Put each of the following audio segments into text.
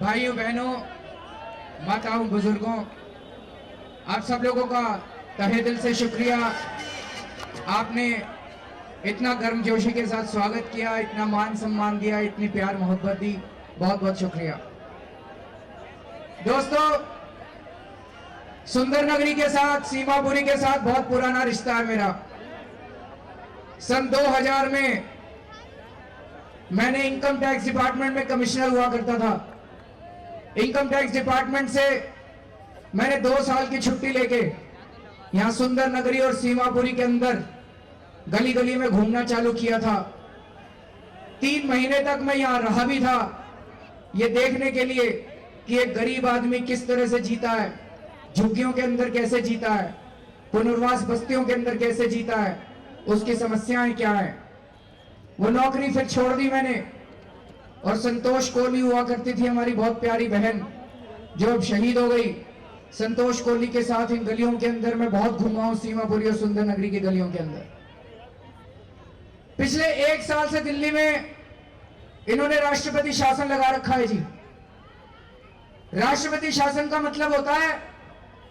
भाइयों बहनों, माताओं, बुजुर्गों, आप सब लोगों का तहे दिल से शुक्रिया। आपने इतना गर्मजोशी के साथ स्वागत किया, इतना मान सम्मान दिया, इतनी प्यार मोहब्बत दी, बहुत बहुत शुक्रिया। दोस्तों, सुंदर नगरी के साथ, सीमापुरी के साथ बहुत पुराना रिश्ता है मेरा। सन 2000 में मैंने इनकम टैक्स डिपार्टमेंट में कमिश्नर हुआ करता था। इनकम टैक्स डिपार्टमेंट से मैंने 2 साल की छुट्टी लेके यहां सुंदर नगरी और सीमापुरी के अंदर गली गली में घूमना चालू किया था। 3 महीने तक मैं यहां रहा भी था, ये देखने के लिए कि एक गरीब आदमी किस तरह से जीता है, झुग्गियों के अंदर कैसे जीता है, पुनर्वास बस्तियों के अंदर कैसे जीता है, उसकी समस्याएं क्या है। वो नौकरी फिर छोड़ दी मैंने, और संतोष कोहली हुआ करती थी हमारी बहुत प्यारी बहन, जो अब शहीद हो गई। संतोष कोहली के साथ इन गलियों के अंदर मैं बहुत घूमा हूं, सीमापुरी और सुंदर नगरी की गलियों के अंदर। पिछले 1 साल से दिल्ली में इन्होंने राष्ट्रपति शासन लगा रखा है जी। राष्ट्रपति शासन का मतलब होता है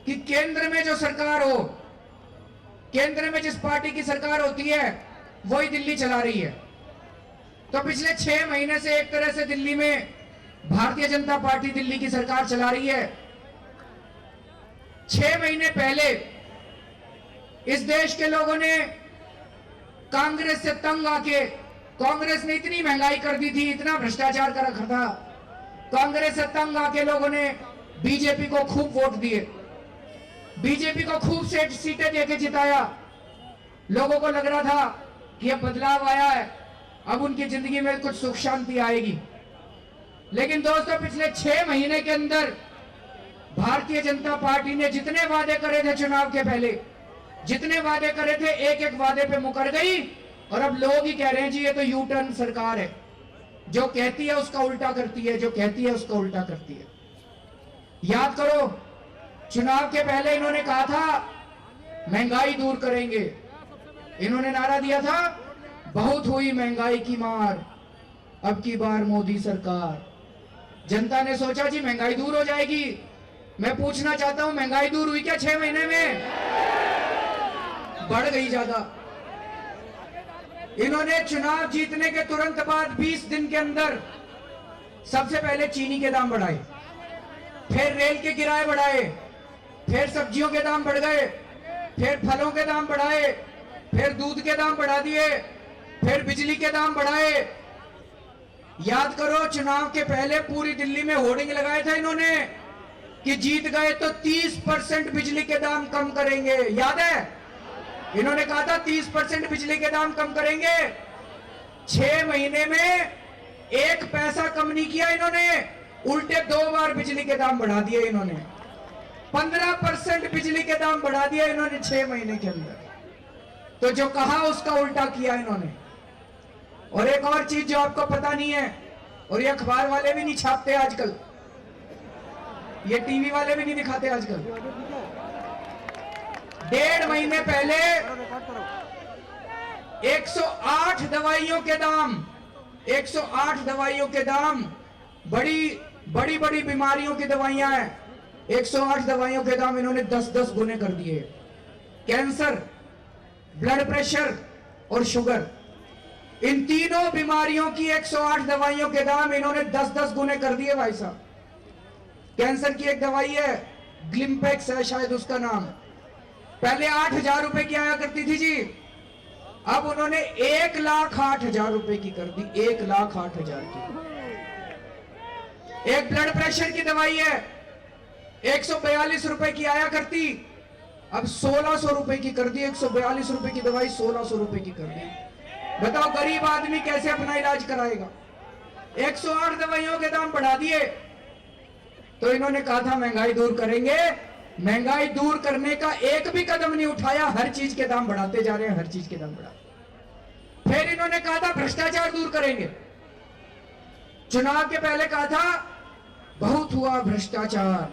कि केंद्र में जो सरकार हो, केंद्र में जिस पार्टी की सरकार होती है वही दिल्ली चला रही है। तो पिछले 6 महीने से एक तरह से दिल्ली में भारतीय जनता पार्टी दिल्ली की सरकार चला रही है। 6 महीने पहले इस देश के लोगों ने कांग्रेस से तंग आके, कांग्रेस ने इतनी महंगाई कर दी थी, इतना भ्रष्टाचार कर रखा था, कांग्रेस से तंग आके लोगों ने बीजेपी को खूब वोट दिए, बीजेपी को खूब सीटें देके जिताया। लोगों को लग रहा था कि अब बदलाव आया है, अब उनकी जिंदगी में कुछ सुख शांति आएगी। लेकिन दोस्तों, पिछले 6 महीने के अंदर भारतीय जनता पार्टी ने जितने वादे करे थे चुनाव के पहले, जितने वादे करे थे, एक एक वादे पे मुकर गई। और अब लोग ही कह रहे हैं जी ये तो यू टर्न सरकार है, जो कहती है उसका उल्टा करती है, जो कहती है उसका उल्टा करती है। याद करो, चुनाव के पहले इन्होंने कहा था महंगाई दूर करेंगे। इन्होंने नारा दिया था बहुत हुई महंगाई की मार, अब की बार मोदी सरकार। जनता ने सोचा जी महंगाई दूर हो जाएगी। मैं पूछना चाहता हूं, महंगाई दूर हुई क्या 6 महीने में? बढ़ गई ज्यादा। इन्होंने चुनाव जीतने के तुरंत बाद 20 दिन के अंदर सबसे पहले चीनी के दाम बढ़ाए, फिर रेल के किराए बढ़ाए, फिर सब्जियों के दाम बढ़ गए, फिर फलों के दाम बढ़ाए, फिर दूध के दाम बढ़ा दिए, फिर बिजली के दाम बढ़ाए। याद करो, चुनाव के पहले पूरी दिल्ली में होर्डिंग लगाए थे इन्होंने कि जीत गए तो 30% बिजली के दाम कम करेंगे। याद है? इन्होंने कहा था 30% बिजली के दाम कम करेंगे। 6 महीने में 1 पैसा कम नहीं किया इन्होंने, उल्टे 2 बार बिजली के दाम बढ़ा दिए इन्होंने। 15% बिजली के दाम बढ़ा दिया इन्होंने 6 महीने के अंदर। तो जो कहा उसका उल्टा किया इन्होंने। और एक और चीज जो आपको पता नहीं है, और ये अखबार वाले भी नहीं छापते आजकल, ये टीवी वाले भी नहीं दिखाते आजकल। 1.5 महीने पहले 108 दवाइयों के दाम, 108 दवाइयों के दाम, बड़ी बड़ी बीमारियों की दवाइयां हैं, 108 दवाइयों के दाम इन्होंने 10-10 गुने कर दिए। कैंसर, ब्लड प्रेशर और शुगर, इन तीनों बीमारियों की 108 दवाइयों के दाम इन्होंने 10-10 गुने कर दिए भाई साहब। कैंसर की एक दवाई है, ग्लिम्पेक्स है शायद उसका नाम, पहले 8,000 रुपए की आया करती थी जी, अब उन्होंने 1,08,000 रुपए की कर दी, 1,08,000 की। एक ब्लड प्रेशर की दवाई है, 142 रुपए की आया करती, अब 1,600 रुपए की कर दी। 142 रुपए की दवाई 1,600 रुपए की कर दी। बताओ गरीब आदमी कैसे अपना इलाज कराएगा? 108 दवाइयों के दाम बढ़ा दिए। तो इन्होंने कहा था महंगाई दूर करेंगे, महंगाई दूर करने का एक भी कदम नहीं उठाया, हर चीज के दाम बढ़ाते जा रहे हैं, हर चीज के दाम बढ़ा। फिर इन्होंने कहा था भ्रष्टाचार दूर करेंगे। चुनाव के पहले कहा था बहुत हुआ भ्रष्टाचार,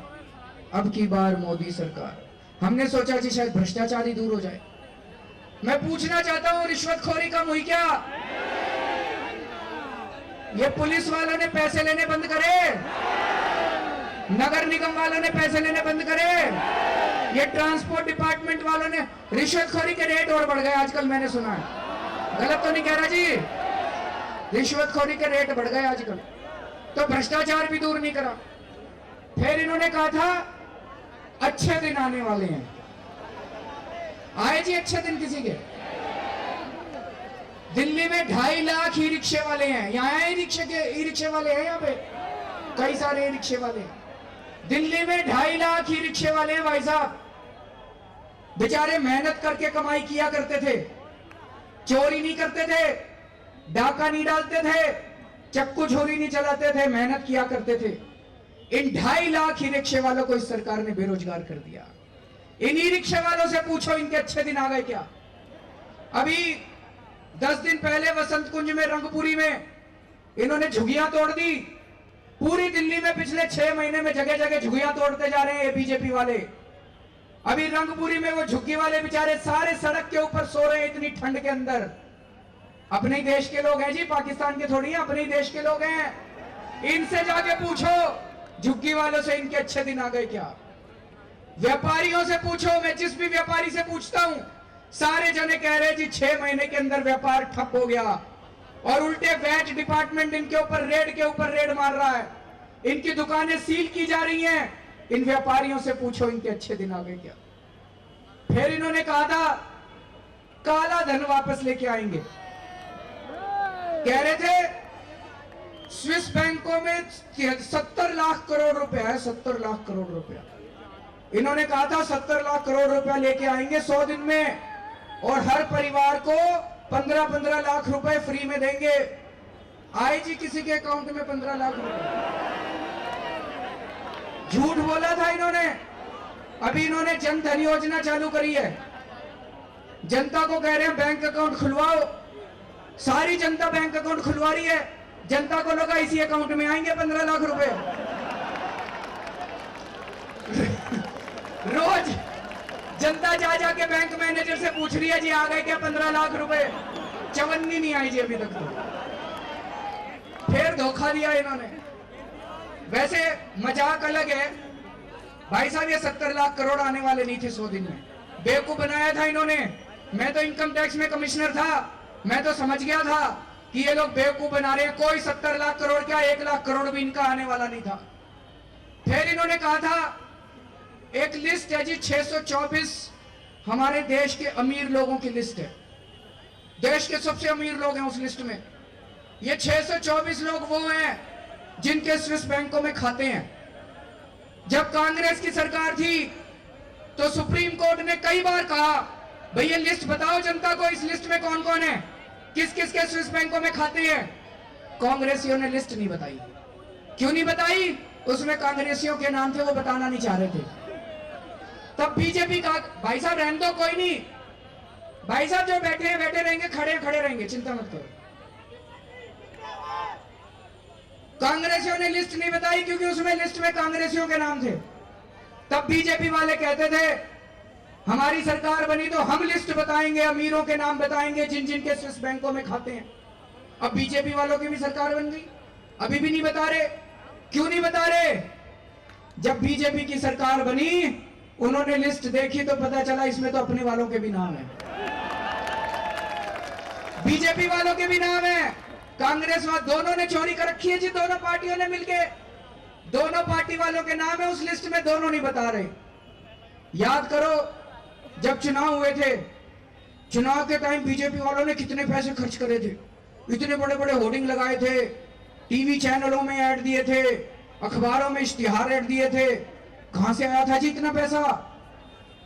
अब की बार मोदी सरकार। हमने सोचा जी शायद भ्रष्टाचार ही दूर हो जाए। मैं पूछना चाहता हूं, रिश्वतखोरी कम हुई क्या? ये पुलिस वालों ने पैसे लेने बंद करे? नगर निगम वालों ने पैसे लेने बंद करे, ये ट्रांसपोर्ट डिपार्टमेंट वालों ने, रिश्वतखोरी के रेट और बढ़ गए आजकल, मैंने सुना है, गलत तो नहीं कह रहा जी, रिश्वतखोरी के रेट बढ़ गए आजकल, तो भ्रष्टाचार भी दूर नहीं करा। फिर इन्होंने कहा था अच्छे दिन आने वाले हैं, आए जी अच्छे दिन किसी के? दिल्ली में 2.5 लाख ई रिक्शे वाले हैं, यहाँ ई रिक्शे वाले हैं, यहाँ पे कई सारे ई रिक्शे वाले हैं। दिल्ली में 2.5 लाख ई रिक्शे वाले हैं भाई साहब, बेचारे मेहनत करके कमाई किया करते थे, चोरी नहीं करते थे, डाका नहीं डालते थे, चक्कू छोरी नहीं चलाते थे, मेहनत किया करते थे। इन 2.5 लाख ई रिक्शे वालों को इस सरकार ने बेरोजगार कर दिया। इन ई रिक्शे वालों से पूछो इनके अच्छे दिन आ गए क्या? अभी 10 दिन पहले वसंत कुंज में, रंगपुरी में इन्होंने झुग्गियां तोड़ दी। पूरी दिल्ली में पिछले 6 महीने में जगह जगह झुग्गियां तोड़ते जा रहे हैं ये बीजेपी वाले। अभी रंगपुरी में वो झुग्गी वाले बेचारे सारे सड़क के ऊपर सो रहे हैं इतनी ठंड के अंदर। अपने ही देश के लोग हैं जी, पाकिस्तान के थोड़ी हैं, अपने ही देश के लोग हैं। इनसे जाके पूछो झुग्गी वालों से इनके अच्छे दिन आ गए क्या? व्यापारियों से पूछो, मैं जिस भी व्यापारी से पूछता हूं सारे जने कह रहे जी 6 महीने के अंदर व्यापार ठप हो गया, और उल्टे वैट डिपार्टमेंट इनके ऊपर रेड मार रहा है, इनकी दुकानें सील की जा रही हैं। इन व्यापारियों से पूछो इनके अच्छे दिन आ गए क्या? फिर इन्होंने कहा था काला धन वापस लेके आएंगे, कह रहे थे स्विस बैंकों में 70 लाख करोड़ रुपया है, 70 लाख करोड़ रुपया। इन्होंने कहा था 70 लाख करोड़ रुपया लेके आएंगे 100 दिन में, और हर परिवार को 15-15 लाख रुपए फ्री में देंगे। आए जी किसी के अकाउंट में 15 लाख रुपए? झूठ बोला था इन्होंने। अभी इन्होंने जन धन योजना चालू करी है, जनता को कह रहे हैं बैंक अकाउंट खुलवाओ। सारी जनता बैंक अकाउंट खुलवा रही है, जनता को लगा इसी अकाउंट में आएंगे 15 लाख रुपए। रोज जनता जा जाके बैंक मैनेजर से पूछ रही है जी आ गए क्या 15 लाख रुपए? चवन्नी नहीं आई जी अभी तक तो। फिर धोखा दिया इन्होंने। वैसे मजाक अलग है भाई साहब, ये 70 लाख करोड़ आने वाले नहीं थे 100 दिन में, बेवकूफ बनाया था इन्होंने। मैं तो इनकम टैक्स में कमिश्नर था, मैं तो समझ गया था कि ये लोग बेवकूफ बना रहे हैं। कोई 70 लाख करोड़ क्या, 1 लाख करोड़ भी इनका आने वाला नहीं था। फिर इन्होंने कहा था एक लिस्ट है जी 624 हमारे देश के अमीर लोगों की लिस्ट है, देश के सबसे अमीर लोग हैं उस लिस्ट में। ये 624 लोग वो हैं जिनके स्विस बैंकों में खाते हैं। जब कांग्रेस की सरकार थी तो सुप्रीम कोर्ट ने कई बार कहा भाई ये लिस्ट बताओ जनता को, इस लिस्ट में कौन कौन है, किस किस के स्विस बैंकों में खाते हैं। कांग्रेसियों ने लिस्ट नहीं बताई। क्यों नहीं बताई? उसमें कांग्रेसियों के नाम थे, वो बताना नहीं चाह रहे थे। तब बीजेपी का भाई साहब रहने दो, कोई नहीं, भाई साहब जो बैठे हैं बैठे रहेंगे, खड़े खड़े रहेंगे, चिंता मत करो। कांग्रेसियों ने लिस्ट नहीं बताई क्योंकि उसमें लिस्ट में कांग्रेसियों के नाम थे। तब बीजेपी वाले कहते थे हमारी सरकार बनी तो हम लिस्ट बताएंगे, अमीरों के नाम बताएंगे जिन जिन के स्विस बैंकों में खाते हैं। अब बीजेपी वालों की भी सरकार बन गई, अभी भी नहीं बता रहे। क्यों नहीं बता रहे? जब बीजेपी की सरकार बनी उन्होंने लिस्ट देखी तो पता चला इसमें तो अपने वालों के भी नाम है, बीजेपी वालों के भी नाम है, कांग्रेस वाले दोनों ने चोरी कर रखी है जी, दोनों पार्टियों ने मिलके, दोनों पार्टी वालों के नाम है उस लिस्ट में, दोनों नहीं बता रहे। याद करो जब चुनाव हुए थे, चुनाव के टाइम बीजेपी वालों ने कितने पैसे खर्च करे थे, इतने बड़े बड़े होर्डिंग लगाए थे, टीवी चैनलों में ऐड दिए थे, अखबारों में इश्तिहार ऐड दिए थे। कहां से आया था जी इतना पैसा?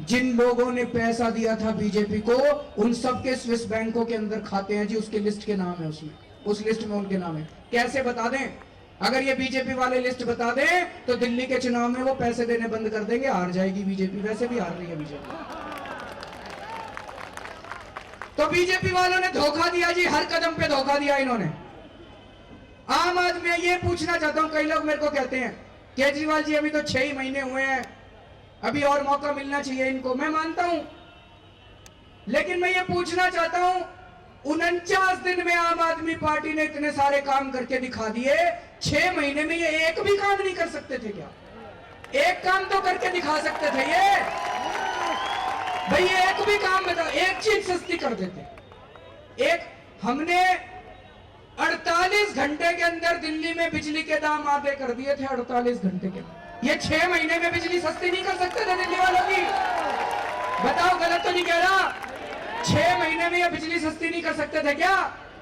जिन लोगों ने पैसा दिया था बीजेपी को उन सबके स्विस बैंकों के अंदर खाते हैं जी, उसके लिस्ट के नाम है उसमें, उस लिस्ट में उनके नाम है। कैसे बता दें? अगर ये बीजेपी वाले लिस्ट बता दें तो दिल्ली के चुनाव में वो पैसे देने बंद कर देंगे, हार जाएगी बीजेपी, वैसे भी हार रही है बीजेपी। तो बीजेपी वालों ने धोखा दिया जी, हर कदम पे धोखा दिया इन्होंने। आम आदमी, ये पूछना चाहता हूं, कई लोग मेरे को कहते हैं केजरीवाल जी अभी तो 6 ही महीने हुए हैं, अभी और मौका मिलना चाहिए इनको। मैं मानता हूं, लेकिन मैं ये पूछना चाहता हूं 49 दिन में आम आदमी पार्टी ने इतने सारे काम करके दिखा दिए, 6 महीने में ये एक भी काम नहीं कर सकते थे क्या? एक काम तो करके दिखा सकते थे ये भाई, एक भी काम बताओ, एक चीज सस्ती कर देते। एक हमने 48 घंटे के अंदर दिल्ली में बिजली के दाम आधे कर दिए थे। 48 घंटे के अंदर। ये 6 महीने में बिजली सस्ती नहीं कर सकते थे दिल्ली वालों की? बताओ, गलत तो नहीं कह रहा? 6 महीने में ये बिजली सस्ती नहीं कर सकते थे क्या?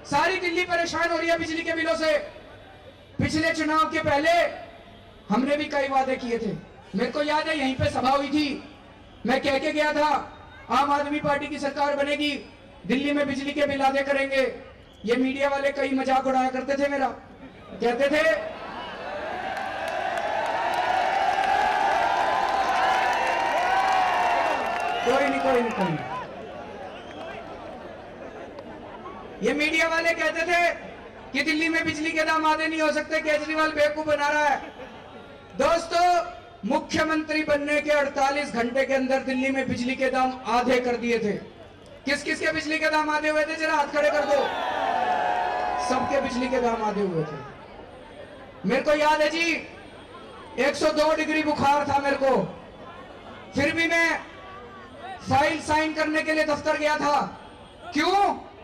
सारी दिल्ली परेशान हो रही है बिजली के बिलों से। पिछले चुनाव के पहले हमने भी कई वादे किए थे। मेरे को याद है यहीं पे सभा हुई थी, मैं कह के गया था आम आदमी पार्टी की सरकार बनेगी, दिल्ली में बिजली के बिल आधे करेंगे। ये मीडिया वाले कई मजाक उड़ाया करते थे मेरा, कहते थे कोई नहीं। ये मीडिया वाले कहते थे कि दिल्ली में बिजली के दाम आधे नहीं हो सकते, केजरीवाल बेवकूफ बना रहा है। दोस्तों, मुख्यमंत्री बनने के 48 घंटे के अंदर दिल्ली में बिजली के दाम आधे कर दिए थे। किस किस के बिजली के दाम आधे हुए थे? जरा हाथ खड़े कर दो। सबके बिजली के दाम आधे हुए थे। मेरे को याद है जी, 102 डिग्री बुखार था मेरे को, फिर भी मैं फाइल साइन करने के लिए दफ्तर गया था। क्यों?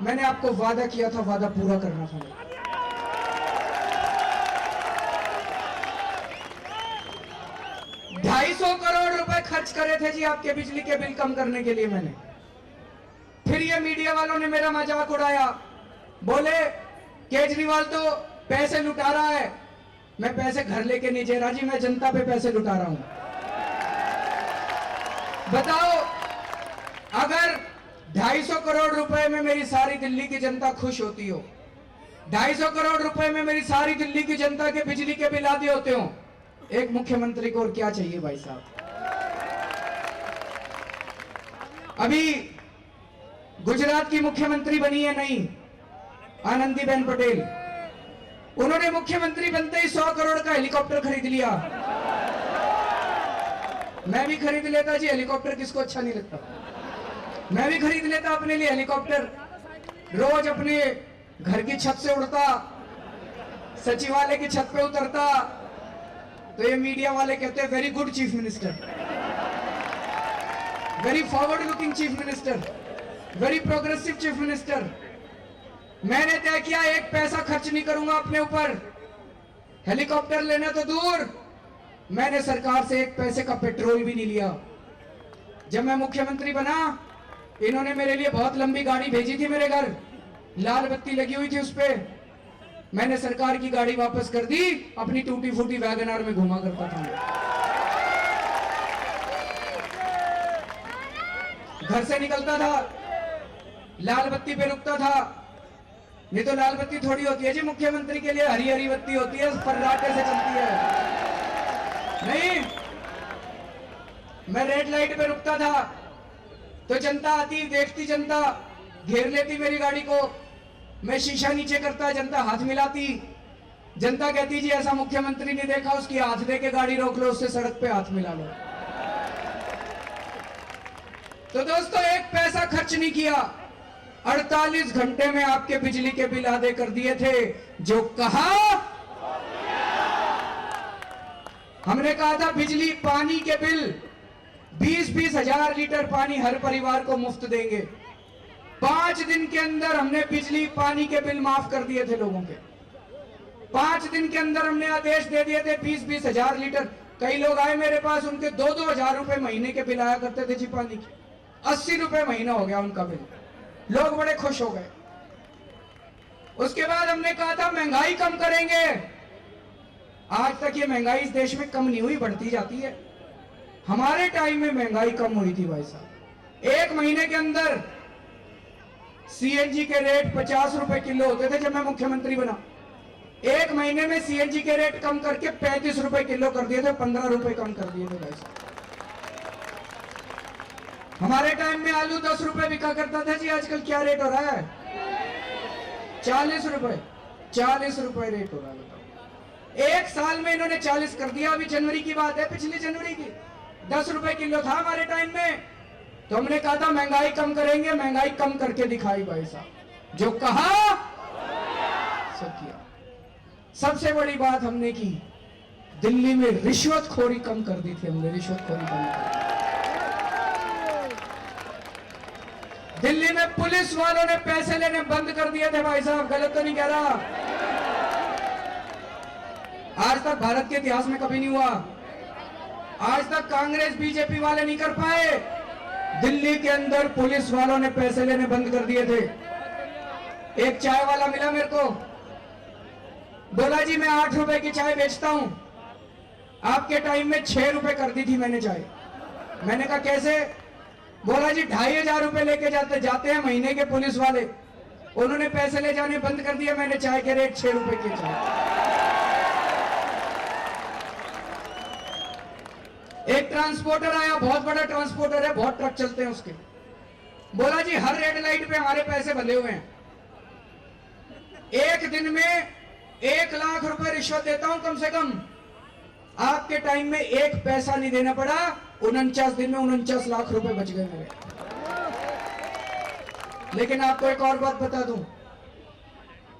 मैंने आपको वादा किया था, वादा पूरा करना था। 250 करोड़ रुपए खर्च करे थे जी आपके बिजली के बिल कम करने के लिए मैंने। फिर ये मीडिया वालों ने मेरा मजाक उड़ाया, बोले केजरीवाल तो पैसे लुटा रहा है। मैं पैसे घर लेके नहीं जा रहा जी, मैं जनता पे पैसे लुटा रहा हूं। बताओ, अगर 250 करोड़ रुपए में मेरी सारी दिल्ली की जनता खुश होती हो, 250 करोड़ रुपए में मेरी सारी दिल्ली की जनता के बिजली के बिल आदि होते हो, एक मुख्यमंत्री को और क्या चाहिए भाई साहब? अभी गुजरात की मुख्यमंत्री बनी है नई, आनंदीबेन पटेल। उन्होंने मुख्यमंत्री बनते ही 100 करोड़ का हेलीकॉप्टर खरीद लिया। मैं भी खरीद लेता जी हेलीकॉप्टर, किसको अच्छा नहीं लगता? मैं भी खरीद लेता अपने लिए हेलीकॉप्टर, रोज अपने घर की छत से उड़ता, सचिवालय की छत पे उतरता। तो ये मीडिया वाले कहते हैं very good chief minister, very forward looking chief minister, very progressive chief minister. मैंने तय किया एक पैसा खर्च नहीं करूंगा अपने ऊपर, हेलीकॉप्टर लेना तो दूर, मैंने सरकार से एक पैसे का पेट्रोल भी नहीं लिया। जब मैं मुख्यमंत्री बना, इन्होंने मेरे लिए बहुत लंबी गाड़ी भेजी थी मेरे घर, लाल बत्ती लगी हुई थी उस पे। मैंने सरकार की गाड़ी वापस कर दी, अपनी टूटी फूटी वैगनआर में घुमा करता था। घर से निकलता था, लाल बत्ती पे रुकता था। नहीं तो लाल बत्ती थोड़ी होती है जी मुख्यमंत्री के लिए, हरी हरी बत्ती होती है, फर्राटे से चलती है। नहीं, मैं रेड लाइट पे रुकता था तो जनता आती, देखती, जनता घेर लेती मेरी गाड़ी को। मैं शीशा नीचे करता, जनता हाथ मिलाती। जनता कहती जी ऐसा मुख्यमंत्री नहीं देखा, उसकी हाथ दे के गाड़ी रोक लो, उससे सड़क पे हाथ मिला लो। तो दोस्तों, एक पैसा खर्च नहीं किया, 48 घंटे में आपके बिजली के बिल आधे कर दिए थे। जो कहा, हमने कहा था बिजली पानी के बिल 20-20 हजार लीटर पानी हर परिवार को मुफ्त देंगे। 5 दिन के अंदर हमने बिजली पानी के बिल माफ कर दिए थे लोगों के। 5 दिन के अंदर हमने आदेश दे दिए थे 20-20 हजार लीटर। कई लोग आए मेरे पास, उनके 2-2 हजार रुपए महीने के बिल आया करते थे जी पानी के। 80 रुपए महीना हो गया उनका बिल। लोग बड़े खुश हो गए। उसके बाद हमने कहा था महंगाई कम करेंगे। आज तक ये महंगाई इस देश में कम नहीं हुई, बढ़ती जाती है। हमारे टाइम में महंगाई कम हुई थी भाई साहब। 1 महीने के अंदर सीएनजी के रेट 50 रुपए किलो होते थे जब मैं मुख्यमंत्री बना। 1 महीने में सीएनजी के रेट कम करके 35 रुपए किलो कर दिए थे, 15 रुपए कम कर दिए थे भाई साहब। हमारे टाइम में आलू 10 रुपए बिका करता था जी, आजकल क्या रेट हो रहा है? 40 रुपए। 40 रुपए रेट हो रहा है। 1 साल में इन्होंने 40 कर दिया। अभी जनवरी की बात है, पिछली जनवरी की। 10 रुपए किलो था हमारे टाइम में। तो हमने कहा था महंगाई कम करेंगे, महंगाई कम करके दिखाई भाई साहब। जो कहा सब किया। सबसे बड़ी बात हमने की, दिल्ली में रिश्वतखोरी कम कर दी थी हमने, रिश्वतखोरी कम कर दी। दिल्ली में पुलिस वालों ने पैसे लेने बंद कर दिए थे भाई साहब, गलत तो नहीं कह रहा। आज तक भारत के इतिहास में कभी नहीं हुआ, आज तक कांग्रेस बीजेपी वाले नहीं कर पाए। दिल्ली के अंदर पुलिस वालों ने पैसे लेने बंद कर दिए थे। एक चाय वाला मिला मेरे को, बोला जी मैं 8 रुपए की चाय बेचता हूं, आपके टाइम में 6 रुपए कर दी थी मैंने चाय। मैंने कहा कैसे? बोला जी 2500 रुपए लेके जाते हैं महीने के पुलिस वाले, उन्होंने पैसे ले जाने बंद कर दिया, मैंने चाय के रेट 6 रुपए की चाय। एक ट्रांसपोर्टर आया, बहुत बड़ा ट्रांसपोर्टर है, बहुत ट्रक चलते हैं उसके, बोला जी हर रेड लाइट पे हमारे पैसे बंधे हुए हैं, एक दिन में 1 लाख रुपए रिश्वत देता हूं कम से कम। आपके टाइम में 1 पैसा नहीं देना पड़ा, 49 दिन में 49 लाख रुपए बच गए मेरे। लेकिन आपको एक और बात बता दूं,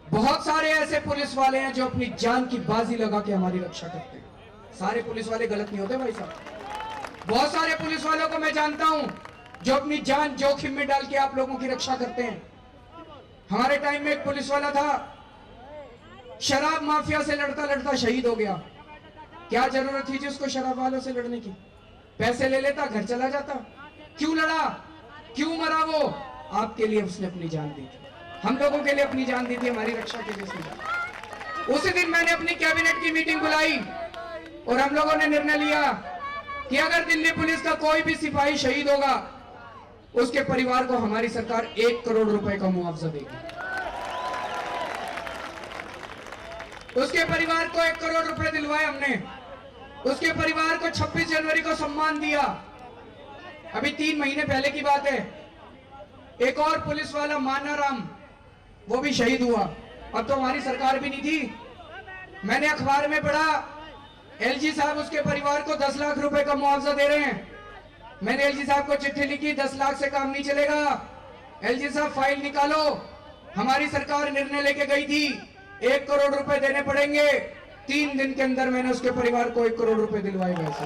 बहुत सारे ऐसे पुलिस वाले हैं जो अपनी जान की बाजी लगा के हमारी रक्षा करते हैं। सारे पुलिस वाले गलत नहीं होते भाई साहब, बहुत सारे पुलिस वालों को मैं जानता हूं जो अपनी जान जोखिम में डाल के आप लोगों की रक्षा करते हैं। हमारे टाइम में एक पुलिस वाला था, शराब माफिया से लड़ता लड़ता शहीद हो गया। क्या जरूरत थी जी उसको शराब वालों से लड़ने की? पैसे ले लेता, घर चला जाता। क्यों लड़ा, क्यों मरा वो? आपके लिए उसने अपनी जान दी थी, हम लोगों के लिए अपनी जान दी थी, हमारी रक्षा के लिए। उसी दिन मैंने अपनी कैबिनेट की मीटिंग बुलाई और हम लोगों ने निर्णय लिया कि अगर दिल्ली पुलिस का कोई भी सिपाही शहीद होगा, उसके परिवार को हमारी सरकार 1 करोड़ रुपए का मुआवजा देगी। उसके परिवार को 1 करोड़ रुपए दिलवाए हमने। उसके परिवार को 26 जनवरी को सम्मान दिया। अभी 3 महीने पहले की बात है, एक और पुलिस वाला मानाराम, वो भी शहीद हुआ। अब तो हमारी सरकार भी नहीं थी, मैंने अखबार में पढ़ा एलजी साहब उसके परिवार को 10 लाख रुपए का मुआवजा दे रहे हैं। मैंने एलजी साहब को चिट्ठी लिखी, 10 लाख से काम नहीं चलेगा, एलजी साहब फाइल निकालो। हमारी सरकार निर्णय लेके गई थी 1 करोड़ रुपए देने पड़ेंगे। 3 दिन के अंदर मैंने उसके परिवार को 1 करोड़ रुपए दिलवाए। वैसे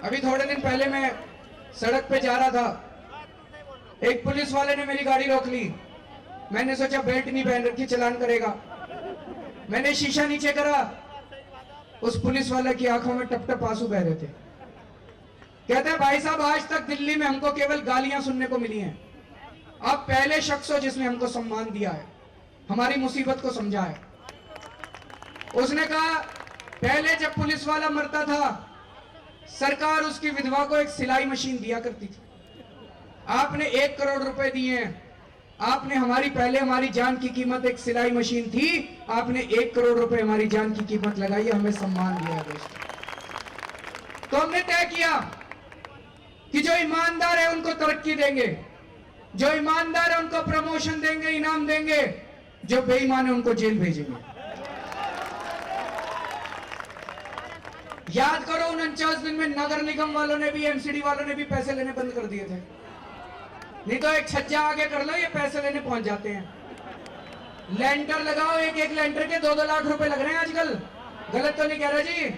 अभी थोड़े दिन पहले मैं सड़क पे जा रहा था, एक पुलिस वाले ने मेरी गाड़ी रोक ली। मैंने सोचा बेल्ट नहीं पहन रखी, चालान करेगा। मैंने शीशा नीचे करा, उस पुलिस वाले की आंखों में टप टप आंसू बह रहे थे। कहते हैं भाई साहब आज तक दिल्ली में हमको केवल गालियां सुनने को मिली हैं, आप पहले शख्स हो जिसने हमको सम्मान दिया है, हमारी मुसीबत को समझा है। उसने कहा पहले जब पुलिस वाला मरता था, सरकार उसकी विधवा को एक सिलाई मशीन दिया करती थी, आपने 1 करोड़ रुपए दिए हैं। आपने हमारी जान की कीमत एक सिलाई मशीन थी, आपने 1 करोड़ रुपए हमारी जान की कीमत लगाई, हमें सम्मान दिया दोस्तों। तो हमने तय किया कि जो ईमानदार है उनको तरक्की देंगे, जो ईमानदार है उनको प्रमोशन देंगे, इनाम देंगे, जो बेईमान है उनको जेल भेजेंगे। याद करो 49 दिन में नगर निगम वालों ने भी, एमसीडी वालों ने भी पैसे लेने बंद कर दिए थे। नहीं तो एक छज्जा आगे कर लो, ये पैसे लेने पहुंच जाते हैं। लेंटर लगाओ, एक लेंटर के 2-2 लाख रुपए लग रहे हैं आजकल। गलत तो नहीं कह रहा जी?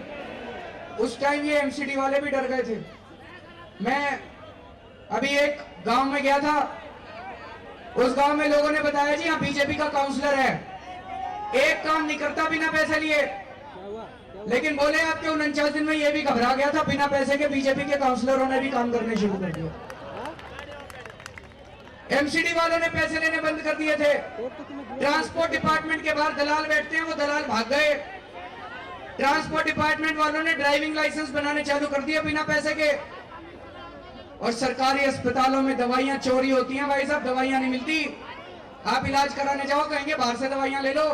उस टाइम ये एमसीडी वाले भी डर गए थे। मैं अभी एक गांव में गया था, उस गांव में लोगों ने बताया जी यहाँ बीजेपी का काउंसलर है, एक काम नहीं करता बिना पैसे लिए। लेकिन बोले आपके 49 दिन में ये भी घबरा गया था, बिना पैसे के बीजेपी के काउंसलरों ने भी काम करने शुरू कर दिया। एमसीडी वालों ने पैसे लेने बंद कर दिए थे। ट्रांसपोर्ट डिपार्टमेंट के बाहर दलाल बैठते हैं, वो दलाल भाग गए। ट्रांसपोर्ट डिपार्टमेंट वालों ने ड्राइविंग लाइसेंस बनाने चालू कर दिए बिना पैसे के। और सरकारी अस्पतालों में दवाइयां चोरी होती हैं भाई साहब, दवाइयां नहीं मिलती। आप इलाज कराने जाओ, कहेंगे बाहर से दवाइयां ले लो,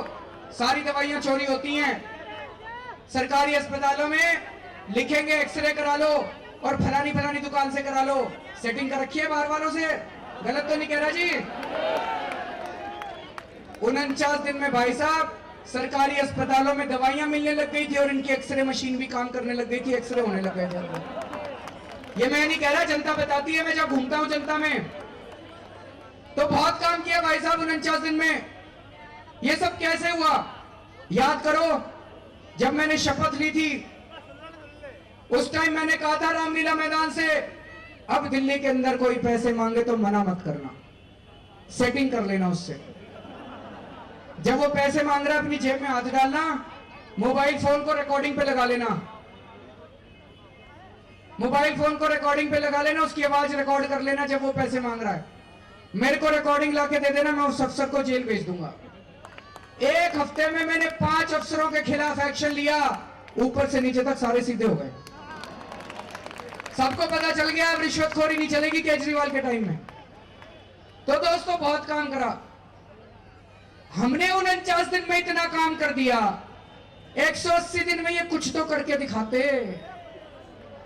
सारी दवाइयां चोरी होती हैं। सरकारी अस्पतालों में लिखेंगे एक्सरे करा लो और फलानी दुकान से करा लो, सेटिंग कर रखी है बाहर वालों से। गलत तो नहीं कह रहा जी? 49 दिन में भाई साहब सरकारी अस्पतालों में दवाइयां मिलने लग गई थी और इनकी एक्सरे मशीन भी काम करने लग गई थी, एक्सरे होने लग गए थे। ये मैं नहीं कह रहा, जनता बताती है, मैं जब घूमता हूं जनता में तो बहुत काम किया भाई साहब 49 दिन में। ये सब कैसे हुआ? याद करो, जब मैंने शपथ ली थी उस टाइम मैंने कहा था रामलीला मैदान से, अब दिल्ली के अंदर कोई पैसे मांगे तो मना मत करना, सेटिंग कर लेना उससे। जब वो पैसे मांग रहा है अपनी जेब में हाथ डालना, मोबाइल फोन को रिकॉर्डिंग पे लगा लेना, मोबाइल फोन को रिकॉर्डिंग पे लगा लेना, उसकी आवाज रिकॉर्ड कर लेना जब वो पैसे मांग रहा है। मेरे को रिकॉर्डिंग लाके दे देना, मैं उस अफसर को जेल भेज दूंगा। एक हफ्ते में मैंने 5 अफसरों के खिलाफ एक्शन लिया, ऊपर से नीचे तक सारे सीधे हो गए। सबको पता चल गया अब रिश्वतखोरी नहीं चलेगी केजरीवाल के टाइम में। तो दोस्तों बहुत काम करा हमने, 49 दिन में इतना काम कर दिया। 180 दिन में ये कुछ तो करके दिखाते।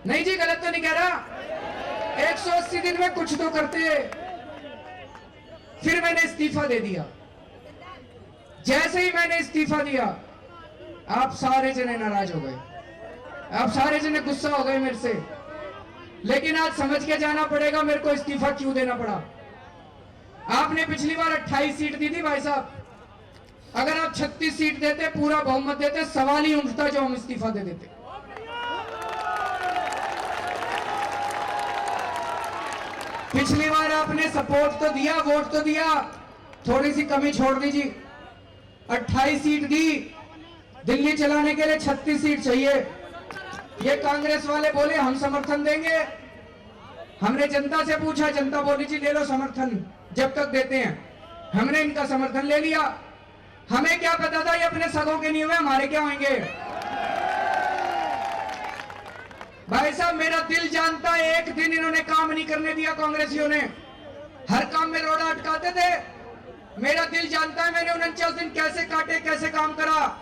नहीं जी, गलत तो नहीं कह रहा, 180 दिन में कुछ तो करते। फिर मैंने इस्तीफा दे दिया। जैसे ही मैंने इस्तीफा दिया, आप सारे जने नाराज हो गए, आप सारे जने गुस्सा हो गए मेरे से। लेकिन आज समझ के जाना पड़ेगा मेरे को इस्तीफा क्यों देना पड़ा। आपने पिछली बार 28 सीट दी थी भाई साहब, अगर आप 36 सीट देते, पूरा बहुमत देते, सवाल ही उठता जो हम इस्तीफा दे देते। पिछली बार आपने सपोर्ट तो दिया, वोट तो दिया, थोड़ी सी कमी छोड़ दीजिए। 28 सीट दी, दिल्ली चलाने के लिए 36 सीट चाहिए। ये कांग्रेस वाले बोले हम समर्थन देंगे। हमने जनता से पूछा, जनता बोली जी ले लो समर्थन, जब तक देते हैं। हमने इनका समर्थन ले लिया। हमें क्या पता था ये अपने सगों के नहीं हुए, हमारे क्या होंगे। भाई साहब मेरा दिल जानता है, एक दिन इन्होंने काम नहीं करने दिया कांग्रेसियों ने, हर काम में रोड़ा अटकाते थे। मेरा दिल जानता है मैंने 49 दिन कैसे काटे, कैसे काम करा।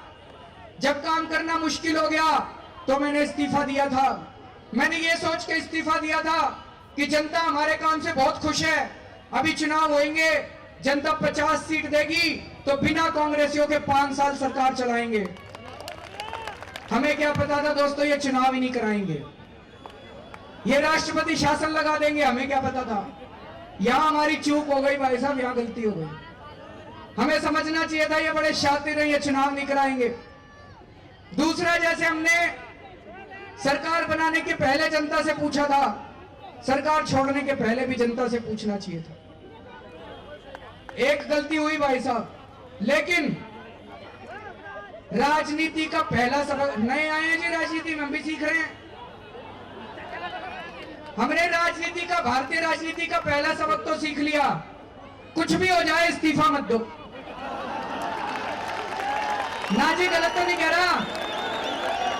जब काम करना मुश्किल हो गया तो मैंने इस्तीफा दिया था। मैंने ये सोच के इस्तीफा दिया था कि जनता हमारे काम से बहुत खुश है। अभी चुनाव होंगे, जनता 50 सीट देगी तो बिना कांग्रेसियों के 5 साल सरकार चलाएंगे। हमें क्या पता था दोस्तों ये चुनाव ही नहीं कराएंगे, ये राष्ट्रपति शासन लगा देंगे। हमें क्या पता था। यहां हमारी चूक हो गई भाई साहब, यहां गलती हो गई। हमें समझना चाहिए था ये बड़े शातिर हैं, ये चुनाव नहीं कराएंगे। दूसरा, जैसे हमने सरकार बनाने के पहले जनता से पूछा था, सरकार छोड़ने के पहले भी जनता से पूछना चाहिए था। एक गलती हुई भाई साहब, लेकिन राजनीति का पहला सबक, नए आए हैं जी राजनीति में, हम भी सीख रहे हैं। हमने राजनीति का, भारतीय राजनीति का पहला सबक तो सीख लिया, कुछ भी हो जाए इस्तीफा मत दो। ना जी, गलत तो नहीं कह रहा,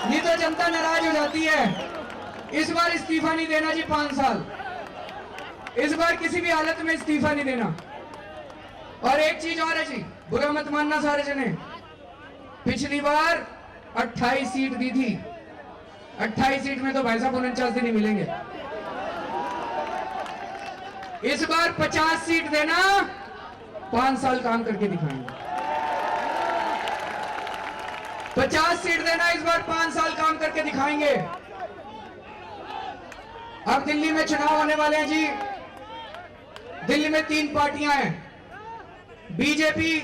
नहीं तो जनता नाराज हो जाती है। इस बार इस्तीफा नहीं देना जी, 5 साल, इस बार किसी भी हालत में इस्तीफा नहीं देना। और एक चीज और है जी, बुरा मत मानना सारे जने, पिछली बार 28 सीट दी थी, 28 सीट में तो भाई साहब 49 दिन ही मिलेंगे। इस बार 50 सीट देना, 5 साल काम करके दिखाएंगे। 50 सीट देना, इस बार 5 साल काम करके दिखाएंगे। अब दिल्ली में चुनाव होने वाले हैं जी। दिल्ली में 3 पार्टियां हैं, बीजेपी,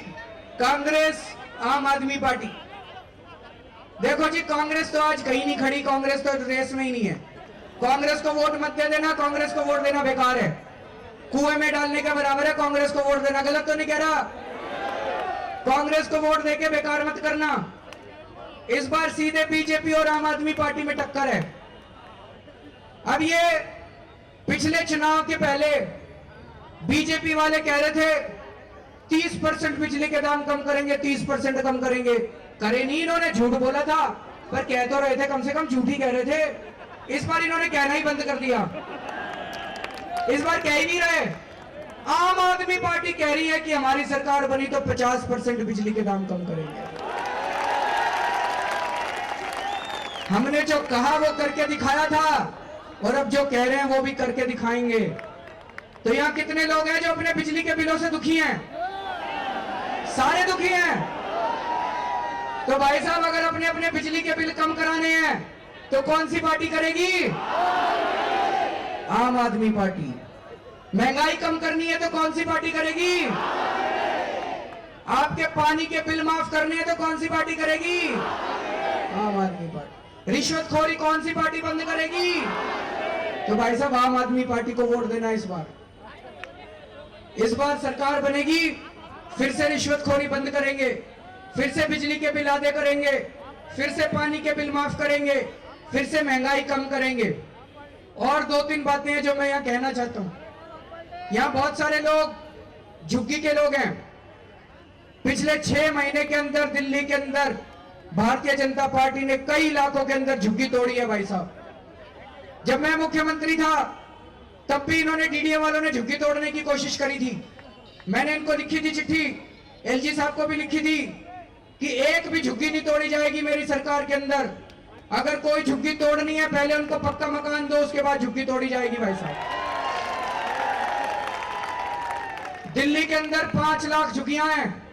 कांग्रेस, आम आदमी पार्टी। देखो जी, कांग्रेस तो आज कहीं नहीं खड़ी, कांग्रेस तो रेस में ही नहीं है। कांग्रेस को वोट मत दे देना, कांग्रेस को वोट देना बेकार है, कुएं में डालने के बराबर है कांग्रेस को वोट देना। गलत तो नहीं कह रहा, कांग्रेस को वोट देके बेकार मत करना। इस बार सीधे बीजेपी और आम आदमी पार्टी में टक्कर है। अब ये पिछले चुनाव के पहले बीजेपी वाले कह रहे थे 30% बिजली के दाम कम करेंगे, 30% कम करेंगे। करे नहीं, इन्होंने झूठ बोला था, पर कह तो रहे थे, कम से कम झूठ ही कह रहे थे। इस बार इन्होंने कहना ही बंद कर दिया, इस बार कह ही नहीं रहे। आम आदमी पार्टी कह रही है कि हमारी सरकार बनी तो 50% बिजली के दाम कम करेंगे। हमने जो कहा वो करके दिखाया था, और अब जो कह रहे हैं वो भी करके दिखाएंगे। तो यहां कितने लोग हैं जो अपने बिजली के बिलों से दुखी हैं? सारे दुखी हैं। तो भाई साहब, अगर अपने अपने बिजली के बिल कम कराने हैं तो कौन सी पार्टी करेगी? आम आदमी पार्टी। महंगाई कम करनी है तो कौन सी पार्टी करेगी? आपके पानी के बिल माफ करने हैं तो कौन सी पार्टी करेगी? आम आदमी पार्टी। रिश्वतखोरी कौन सी पार्टी बंद करेगी? तो भाई साहब आम आदमी पार्टी को वोट देना। इस बार सरकार बनेगी, फिर से रिश्वतखोरी बंद करेंगे, फिर से बिजली के बिल आधे करेंगे, फिर से पानी के बिल माफ करेंगे, फिर से महंगाई कम करेंगे। और 2-3 बातें हैं जो मैं यहाँ कहना चाहता हूं। यहाँ बहुत सारे लोग झुग्गी के लोग हैं। पिछले 6 महीने के अंदर दिल्ली के अंदर भारतीय जनता पार्टी ने कई इलाकों के अंदर झुग्गी तोड़ी है भाई साहब। जब मैं मुख्यमंत्री था तब भी इन्होंने, डीडीए वालों ने झुग्गी तोड़ने की कोशिश करी थी। मैंने इनको लिखी थी चिट्ठी, एलजी साहब को भी लिखी थी कि एक भी झुग्गी नहीं तोड़ी जाएगी मेरी सरकार के अंदर। अगर कोई झुग्गी तोड़नी है पहले उनको पक्का मकान दो, उसके बाद झुग्गी तोड़ी जाएगी भाई साहब। दिल्ली के अंदर 5 लाख झुग्गियां हैं।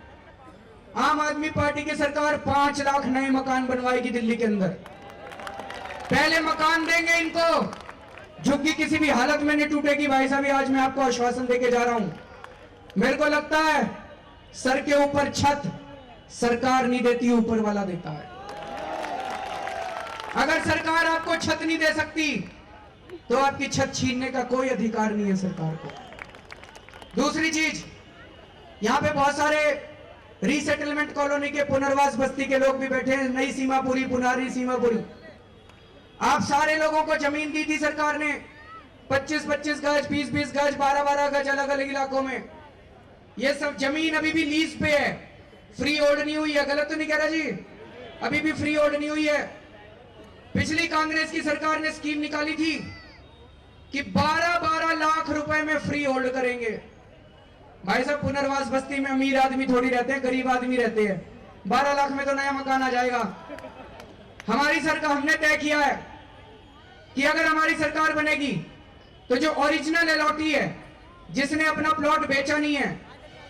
आम आदमी पार्टी की सरकार 5 लाख नए मकान बनवाएगी दिल्ली के अंदर। पहले मकान देंगे इनको, झुग्गी किसी भी हालत में नहीं टूटेगी भाई साहब। आज मैं आपको आश्वासन देके जा रहा हूं। मेरे को लगता है सर के ऊपर छत सरकार नहीं देती, ऊपर वाला देता है। अगर सरकार आपको छत नहीं दे सकती तो आपकी छत छीनने का कोई अधिकार नहीं है सरकार को। दूसरी चीज, यहां पे बहुत सारे रीसेटलमेंट कॉलोनी के पुनर्वास बस्ती के लोग भी बैठे हैं। नई सीमापुरी, पुनारी, सीमापुरी, आप सारे लोगों को जमीन दी थी सरकार ने, 25-25 गज, 20-20 गज, 12-12 गज अलग अलग इलाकों में। ये सब जमीन अभी भी लीज पे है, फ्री होल्ड नहीं हुई है। गलत तो नहीं कह रहा जी? अभी भी फ्री होल्ड नहीं हुई है। पिछली कांग्रेस की सरकार ने स्कीम निकाली थी कि 12-12 लाख रुपए में फ्री होल्ड करेंगे। भाई साहब पुनर्वास बस्ती में अमीर आदमी थोड़ी रहते हैं, गरीब आदमी रहते हैं। 12 लाख में तो नया मकान आ जाएगा। हमारी सरकार, हमने तय किया है कि अगर हमारी सरकार बनेगी तो जो ओरिजिनल अलॉटी है, जिसने अपना प्लॉट बेचा नहीं है,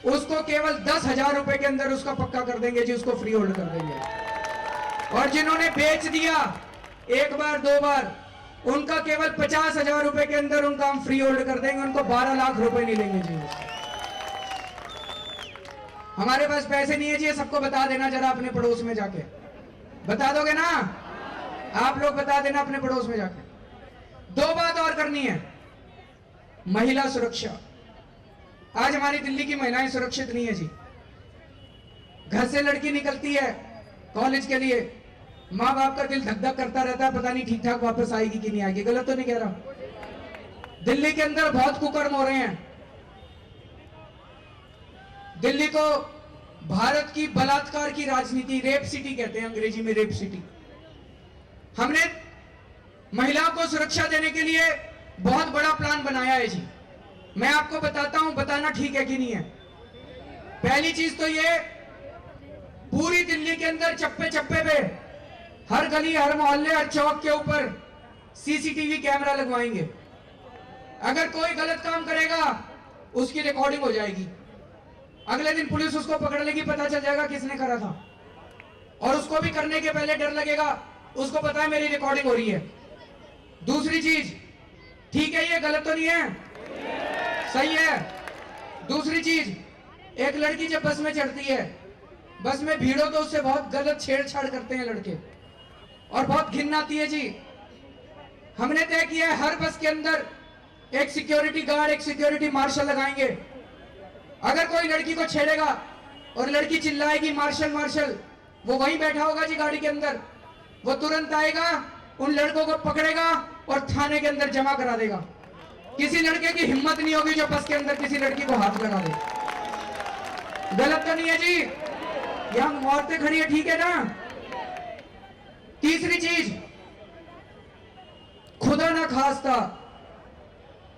उसको केवल 10,000 रुपए के अंदर उसका पक्का कर देंगे जी, उसको फ्री होल्ड कर देंगे। और जिन्होंने बेच दिया 1 बार 2 बार, उनका केवल 50,000 रुपए के अंदर उनका हम फ्री होल्ड कर देंगे, उनको 12 लाख रुपए नहीं लेंगे जी। हमारे पास पैसे नहीं है जी, सबको बता देना जरा अपने पड़ोस में जाके। बता दोगे ना आप लोग? बता देना अपने पड़ोस में जाके। 2 बात और करनी है। महिला सुरक्षा। आज हमारी दिल्ली की महिलाएं सुरक्षित नहीं है जी। घर से लड़की निकलती है कॉलेज के लिए, माँ बाप का दिल धक धक करता रहता है, पता नहीं ठीक ठाक वापस आएगी कि नहीं आएगी। गलत तो नहीं कह रहा? दिल्ली के अंदर बहुत कुकर्म हो रहे हैं। दिल्ली को भारत की बलात्कार की राजनीति, रेप सिटी कहते हैं अंग्रेजी में, रेप सिटी। हमने महिलाओं को सुरक्षा देने के लिए बहुत बड़ा प्लान बनाया है जी। मैं आपको बताता हूं, बताना ठीक है कि नहीं है। पहली चीज तो ये, पूरी दिल्ली के अंदर चप्पे चप्पे पे, हर गली, हर मोहल्ले, हर चौक के ऊपर सीसीटीवी कैमरा लगवाएंगे। अगर कोई गलत काम करेगा उसकी रिकॉर्डिंग हो जाएगी। अगले दिन पुलिस उसको पकड़ लेगी, पता चल जाएगा किसने करा था। और उसको भी करने के पहले डर लगेगा, उसको पता है मेरी रिकॉर्डिंग हो रही है। दूसरी चीज, ठीक है ये गलत तो नहीं है, सही है। दूसरी चीज, एक लड़की जब बस में चढ़ती है, बस में भीड़ हो तो उससे बहुत गलत छेड़छाड़ करते हैं लड़के, और बहुत घिन आती है जी। हमने तय किया है हर बस के अंदर एक सिक्योरिटी गार्ड, एक सिक्योरिटी मार्शल लगाएंगे। अगर कोई लड़की को छेड़ेगा और लड़की चिल्लाएगी मार्शल मार्शल, वो वहीं बैठा होगा जी गाड़ी के अंदर, वो तुरंत आएगा, उन लड़कों को पकड़ेगा और थाने के अंदर जमा करा देगा। किसी लड़के की हिम्मत नहीं होगी जो बस के अंदर किसी लड़की को हाथ लगा दे। गलत तो नहीं है जी? यहां औरतें खड़ी है, ठीक है ना? तीसरी चीज, खुदा ना खास्ता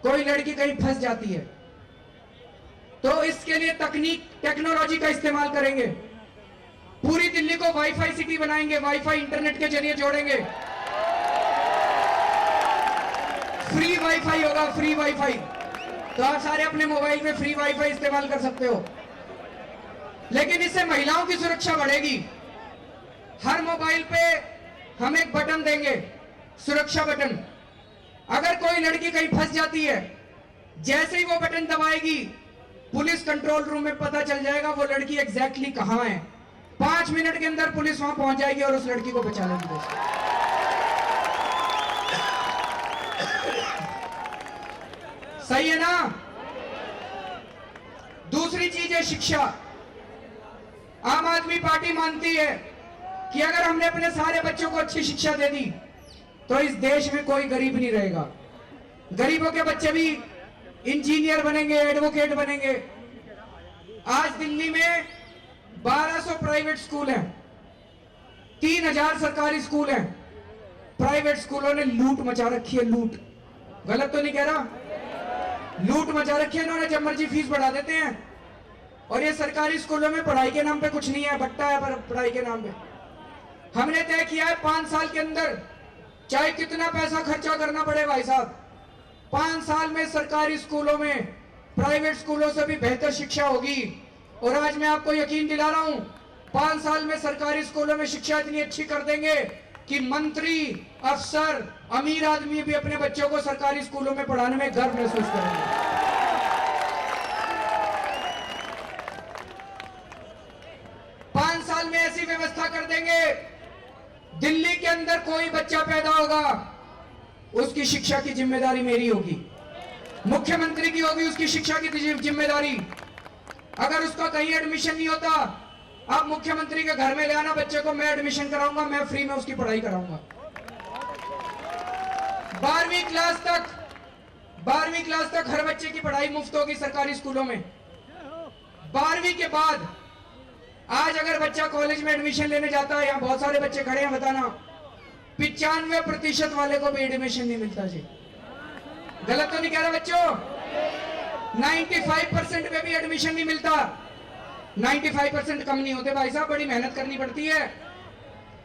कोई लड़की कहीं फंस जाती है तो इसके लिए तकनीक, टेक्नोलॉजी का इस्तेमाल करेंगे। पूरी दिल्ली को वाईफाई सिटी बनाएंगे, वाईफाई इंटरनेट के जरिए जोड़ेंगे। फ्री वाईफाई होगा, फ्री वाईफाई। तो आप सारे अपने मोबाइल में फ्री वाईफाई इस्तेमाल कर सकते हो। लेकिन इससे महिलाओं की सुरक्षा बढ़ेगी। हर मोबाइल पे हम एक बटन देंगे, सुरक्षा बटन। अगर कोई लड़की कहीं फंस जाती है, जैसे ही वो बटन दबाएगी पुलिस कंट्रोल रूम में पता चल जाएगा वो लड़की एग्जैक्टली कहां है। 5 मिनट के अंदर पुलिस वहां पहुंच जाएगी और उस लड़की को बचा लेगी दोस्तों। सही है ना? दूसरी चीज है शिक्षा। आम आदमी पार्टी मानती है कि अगर हमने अपने सारे बच्चों को अच्छी शिक्षा दे दी तो इस देश में कोई गरीब नहीं रहेगा। गरीबों के बच्चे भी इंजीनियर बनेंगे, एडवोकेट बनेंगे। आज दिल्ली में 1200 प्राइवेट स्कूल हैं, 3000 सरकारी स्कूल हैं। प्राइवेट स्कूलों ने लूट मचा रखी है, लूट। गलत तो नहीं कह रहा? लूट मचा रखी है इन्होंने। जब मर्जी फीस बढ़ा देते हैं। और ये सरकारी स्कूलों में पढ़ाई के नाम पे कुछ नहीं है, बट्टा है पढ़ाई के नाम पे। हमने तय किया है 5 साल के अंदर, चाहे कितना पैसा खर्चा करना पड़े भाई साहब, 5 साल में सरकारी स्कूलों में प्राइवेट स्कूलों से भी बेहतर शिक्षा होगी। और आज मैं आपको यकीन दिला रहा हूं, 5 साल में सरकारी स्कूलों में शिक्षा इतनी अच्छी कर देंगे कि मंत्री, अफसर, अमीर आदमी भी अपने बच्चों को सरकारी स्कूलों में पढ़ाने में गर्व महसूस करेंगे। 5 साल में ऐसी व्यवस्था कर देंगे, दिल्ली के अंदर कोई बच्चा पैदा होगा, उसकी शिक्षा की जिम्मेदारी मेरी होगी, मुख्यमंत्री की होगी उसकी शिक्षा की जिम्मेदारी। अगर उसका कहीं एडमिशन नहीं होता, आप मुख्यमंत्री के घर में ले आना बच्चे को, मैं एडमिशन कराऊंगा, मैं फ्री में उसकी पढ़ाई कराऊंगा। 12वीं क्लास तक हर बच्चे की पढ़ाई मुफ्त होगी सरकारी स्कूलों में। 12वीं के बाद आज अगर बच्चा कॉलेज में एडमिशन लेने जाता है, यहां बहुत सारे बच्चे खड़े हैं, बताना 95% वाले को भी एडमिशन नहीं मिलता जी। गलत तो नहीं कह रहा बच्चों? 95% में भी एडमिशन नहीं मिलता। 95% कम नहीं होते भाई साहब, बड़ी मेहनत करनी पड़ती है।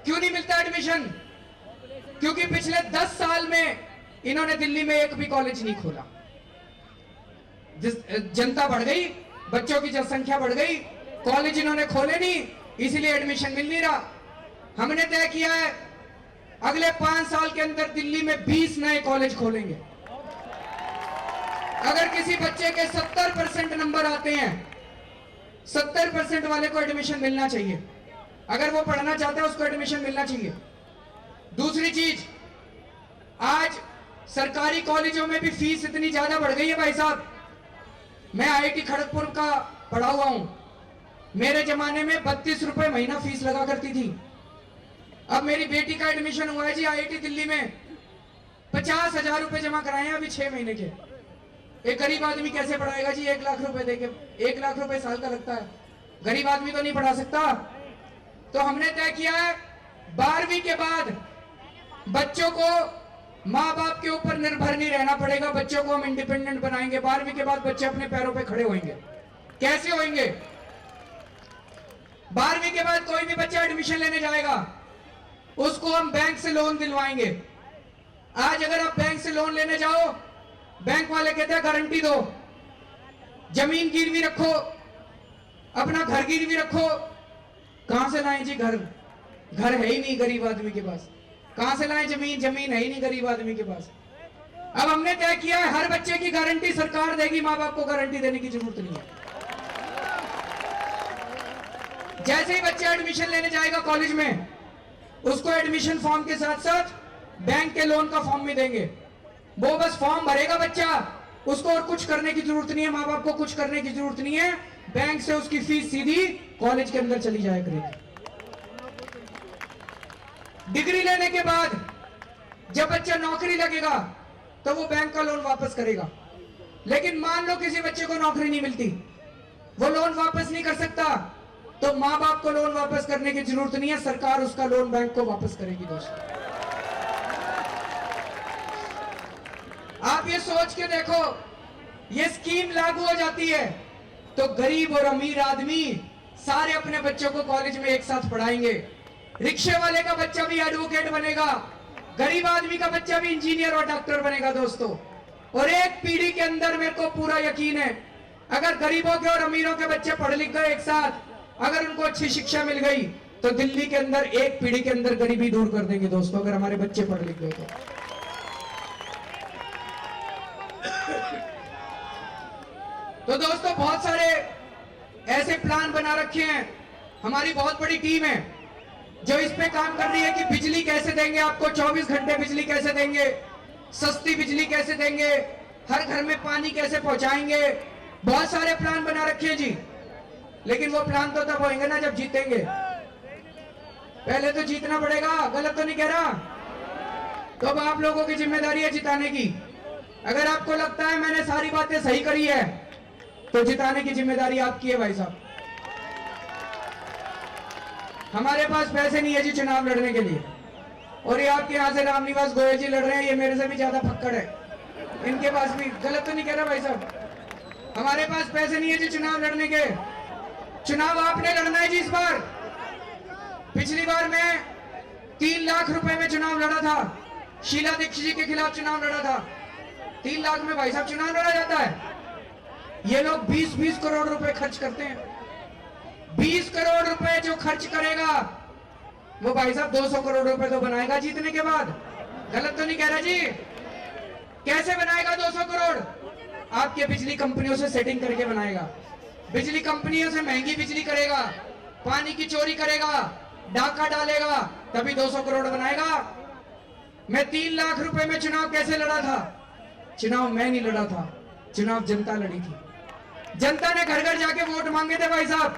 क्यों नहीं मिलता एडमिशन? क्योंकि पिछले 10 साल में इन्होंने दिल्ली में एक भी कॉलेज नहीं खोला। जनता बढ़ गई, बच्चों की जनसंख्या बढ़ गई, कॉलेज इन्होंने खोले नहीं, इसलिए एडमिशन मिल नहीं रहा। हमने तय किया है अगले 5 साल के अंदर दिल्ली में 20 नए कॉलेज खोलेंगे। अगर किसी बच्चे के 70% नंबर आते हैं, 70% वाले को एडमिशन मिलना चाहिए। अगर वो पढ़ना चाहता है उसको एडमिशन मिलना चाहिए। दूसरी चीज, आज सरकारी कॉलेजों में भी फीस इतनी ज्यादा बढ़ गई है भाई साहब। मैं IIT खड़गपुर का पढ़ा हुआ हूं। मेरे जमाने में 32 रुपए महीना फीस लगा करती थी। अब मेरी बेटी का एडमिशन हुआ है जी IIT दिल्ली में, 50,000 रुपए जमा कराए हैं अभी 6 महीने के। एक गरीब आदमी कैसे पढ़ाएगा जी 1 लाख रुपए देके? 1 लाख रुपए साल का लगता है, गरीब आदमी तो नहीं पढ़ा सकता। तो हमने तय किया है 12वीं के बाद बच्चों को माँ बाप के ऊपर निर्भर नहीं रहना पड़ेगा, बच्चों को हम इंडिपेंडेंट बनाएंगे। 12वीं के बाद बच्चे अपने पैरों पे खड़े होंगे। कैसे होंगे? 12वीं के बाद कोई भी बच्चा एडमिशन लेने जाएगा, उसको हम बैंक से लोन दिलवाएंगे। आज अगर आप बैंक से लोन लेने जाओ, बैंक वाले कहते हैं गारंटी दो, जमीन गिरवी रखो, अपना घर गिरवी रखो। कहां से लाएं जी घर? घर है ही नहीं गरीब आदमी के पास। कहां से लाएं जमीन? जमीन है ही नहीं गरीब आदमी के पास। अब हमने तय किया है हर बच्चे की गारंटी सरकार देगी, मां बाप को गारंटी देने की जरूरत नहीं है। जैसे ही बच्चा एडमिशन लेने जाएगा कॉलेज में, उसको एडमिशन फॉर्म के साथ साथ बैंक के लोन का फॉर्म भी देंगे। वो बस फॉर्म भरेगा बच्चा, उसको और कुछ करने की जरूरत नहीं है, माँ बाप को कुछ करने की जरूरत नहीं है। बैंक से उसकी फीस सीधी कॉलेज के अंदर चली जाया करेगी। डिग्री लेने के बाद जब बच्चा नौकरी लगेगा तो वो बैंक का लोन वापस करेगा। लेकिन मान लो किसी बच्चे को नौकरी नहीं मिलती, वो लोन वापस नहीं कर सकता, तो माँ बाप को लोन वापस करने की जरूरत नहीं है, सरकार उसका लोन बैंक को वापस करेगी। दोस्तों आप ये सोच के देखो, ये स्कीम लागू हो जाती है तो गरीब और अमीर आदमी सारे अपने बच्चों को कॉलेज में एक साथ पढ़ाएंगे। रिक्शे वाले का बच्चा भी एडवोकेट बनेगा, गरीब आदमी का बच्चा भी इंजीनियर और डॉक्टर बनेगा। दोस्तों, और एक पीढ़ी के अंदर मेरे को पूरा यकीन है, अगर गरीबों के और अमीरों के बच्चे पढ़ लिख गए एक साथ, अगर उनको अच्छी शिक्षा मिल गई, तो दिल्ली के अंदर एक पीढ़ी के अंदर गरीबी दूर कर देंगे। दोस्तों, अगर हमारे बच्चे पढ़ लिख गए तो दोस्तों बहुत सारे ऐसे प्लान बना रखे हैं, हमारी बहुत बड़ी टीम है जो इस पे काम कर रही है कि बिजली कैसे देंगे आपको, 24 घंटे बिजली कैसे देंगे, सस्ती बिजली कैसे देंगे, हर घर में पानी कैसे पहुंचाएंगे। बहुत सारे प्लान बना रखे हैं जी, लेकिन वो प्लान तो तब होंगे ना जब जीतेंगे। पहले तो जीतना पड़ेगा, गलत तो नहीं कह रहा। तो अब आप लोगों की जिम्मेदारी है जिताने की। अगर आपको लगता है मैंने सारी बातें सही करी है तो जिताने की जिम्मेदारी आपकी है भाई साहब। हमारे पास पैसे नहीं है जी चुनाव लड़ने के लिए, और ये आपके यहाँ से रामनिवास गोयल जी लड़ रहे हैं, ये मेरे से भी ज्यादा फक्कड़ है, इनके पास भी। गलत तो नहीं कह रहा भाई साहब। हमारे पास पैसे नहीं है जी चुनाव लड़ने के। चुनाव आपने लड़ना है जी इस बार। पिछली बार मैं 3 लाख रुपए में चुनाव लड़ा था, शीला दीक्षित जी के खिलाफ चुनाव लड़ा था। 3 लाख में भाई साहब चुनाव लड़ा जाता है। ये लोग 20-20 करोड़ रुपए खर्च करते हैं। 20 करोड़ रुपए जो खर्च करेगा वो भाई साहब 200 करोड़ रुपए तो बनाएगा जीतने के बाद। गलत तो नहीं कह रहा जी। कैसे बनाएगा 200 करोड़? आपके बिजली कंपनियों से सेटिंग करके बनाएगा, बिजली कंपनियों से महंगी बिजली करेगा, पानी की चोरी करेगा, डाका डालेगा, तभी 200 करोड़ बनाएगा। मैं 3 लाख रुपए में चुनाव कैसे लड़ा था? चुनाव मैं नहीं लड़ा था, चुनाव जनता लड़ी थी। जनता ने घर घर जाके वोट मांगे थे भाई साहब।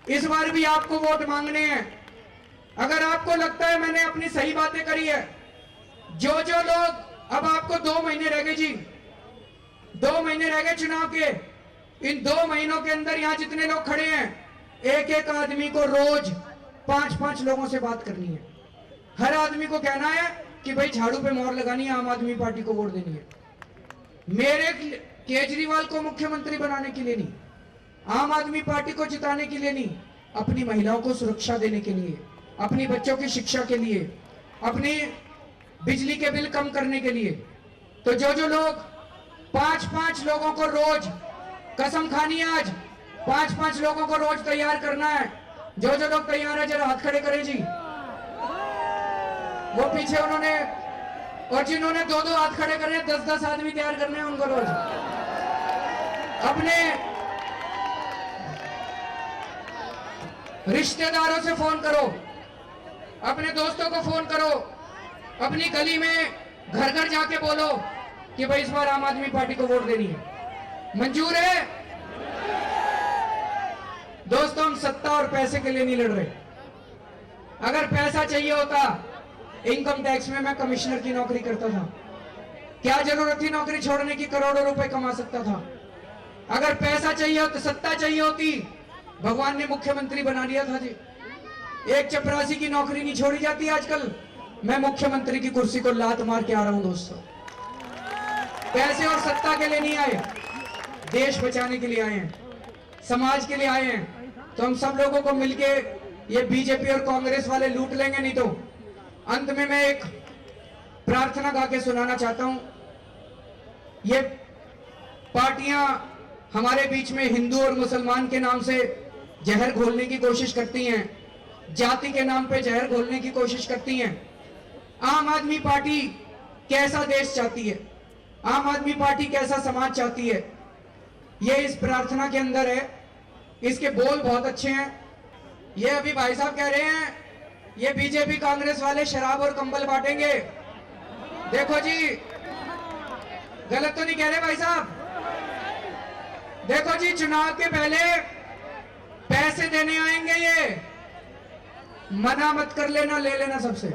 इस बार भी आपको वोट मांगने हैं। अगर आपको लगता है मैंने अपनी सही बातें करी है, जो लोग, अब आपको 2 महीने रह गए जी, 2 महीने रह गए चुनाव के। इन 2 महीनों के अंदर यहाँ जितने लोग खड़े हैं, एक एक आदमी को रोज 5-5 लोगों से बात करनी है। हर आदमी को कहना है कि भाई झाड़ू पे मोहर लगानी है, आम आदमी पार्टी को वोट देनी है। मेरे केजरीवाल को मुख्यमंत्री बनाने के लिए नहीं, आम आदमी पार्टी को जिताने के लिए नहीं, अपनी महिलाओं को सुरक्षा देने के लिए, अपनी बच्चों की शिक्षा के लिए, अपनी बिजली के बिल कम करने के लिए। तो जो लोग 5-5 लोगों को रोज, कसम खानी है आज, 5-5 लोगों को रोज तैयार करना है। जो लोग तैयार है जरा हाथ खड़े करें जी। वो पीछे उन्होंने, और जिन्होंने 2-2 हाथ खड़े करने, 10-10 आदमी तैयार करने हैं उनको रोज। अपने रिश्तेदारों से फोन करो, अपने दोस्तों को फोन करो, अपनी गली में घर घर जाके बोलो कि भाई इस बार आम आदमी पार्टी को वोट देनी है। मंजूर है दोस्तों? हम सत्ता और पैसे के लिए नहीं लड़ रहे। अगर पैसा चाहिए होता, इनकम टैक्स में मैं कमिश्नर की नौकरी करता था। क्या जरूरत थी नौकरी छोड़ने की? करोड़ों रुपए कमा सकता था। अगर पैसा चाहिए होता, सत्ता चाहिए होती, भगवान ने मुख्यमंत्री बना दिया था जी। एक चपरासी की नौकरी नहीं छोड़ी जाती आजकल। मैं मुख्यमंत्री की कुर्सी को लात मार के आ रहा हूं दोस्तों। पैसे और सत्ता के लिए नहीं आए, देश बचाने के लिए आए हैं, समाज के लिए आए हैं। तो हम सब लोगों को मिलके ये बीजेपी और कांग्रेस वाले लूट लेंगे नहीं। तो अंत में मैं एक प्रार्थना गा के सुनाना चाहता हूं। ये पार्टियां हमारे बीच में हिंदू और मुसलमान के नाम से जहर घोलने की कोशिश करती हैं, जाति के नाम पे जहर घोलने की कोशिश करती हैं। आम आदमी पार्टी कैसा देश चाहती है, आम आदमी पार्टी कैसा समाज चाहती है, ये इस प्रार्थना के अंदर है। इसके बोल बहुत अच्छे हैं। ये अभी भाई साहब कह रहे हैं ये बीजेपी कांग्रेस वाले शराब और कंबल बांटेंगे। देखो जी, गलत तो नहीं कह रहे भाई साहब? देखो जी, चुनाव के पहले पैसे देने आएंगे, ये मना मत कर लेना, ले लेना सबसे।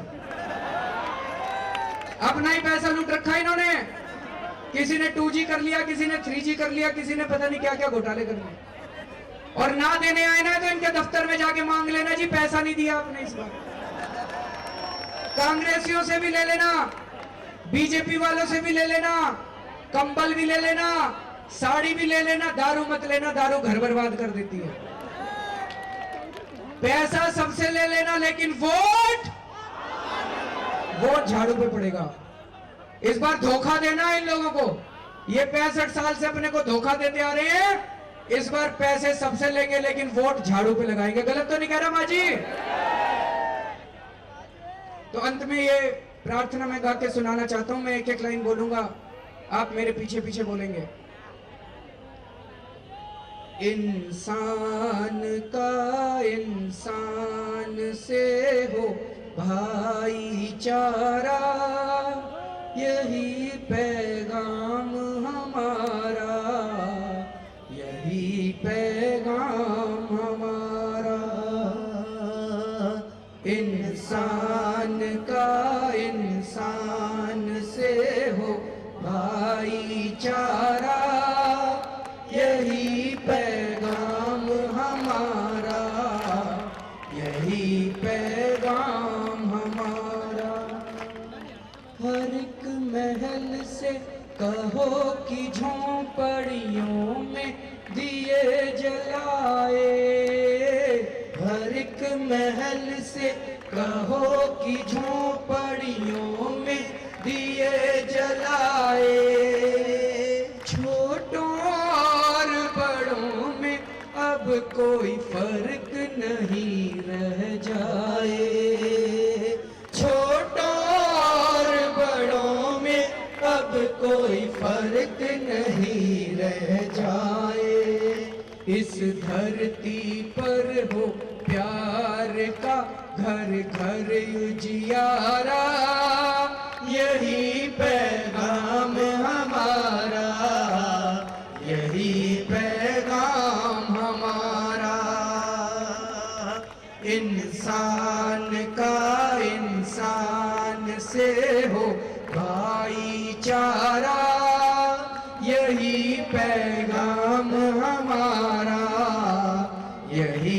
अपना ही पैसा लूट रखा इन्होंने। किसी ने 2G कर लिया, किसी ने 3G कर लिया, किसी ने पता नहीं क्या क्या घोटाले कर लिए। और ना देने आए ना तो इनके दफ्तर में जाके मांग लेना जी, पैसा नहीं दिया आपने इस बार। कांग्रेसियों से भी ले लेना, बीजेपी वालों से भी ले लेना, कंबल भी ले लेना, साड़ी भी ले लेना, दारू मत लेना, दारू घर बर्बाद कर देती है। पैसा सबसे ले लेना, लेकिन वोट झाड़ू पे पड़ेगा। इस बार धोखा देना है इन लोगों को। ये 65 साल से अपने को धोखा देते आ रहे हैं। इस बार पैसे सबसे लेंगे, लेकिन वोट झाड़ू पे लगाएंगे। गलत तो नहीं कह रहा माजी? तो अंत में ये प्रार्थना मैं गा के सुनाना चाहता हूं। मैं एक एक लाइन बोलूंगा, आप मेरे पीछे पीछे बोलेंगे। इंसान का इंसान से हो भाईचारा, यही पैगाम हमारा, यही पैगाम हमारा। इंसान का इंसान से हो भाईचारा, यही पैगाम हमारा, यही पैगाम हमारा। हर एक महल से कहो कि झोंपड़ियों में दिए जलाए, हर एक महल से कहो कि झोंपड़ियों में दिए जलाए। छोटों और बड़ों में अब कोई फर्क नहीं रह जाए, छोटों और बड़ों में अब कोई फर्क नहीं रह जाए। इस धरती पर हो प्यार का घर घर उजियारा, यही पैगाम हमारा, यही पैगाम हमारा। इंसान का इंसान से हो भाईचारा, यही पैगाम हमारा, यही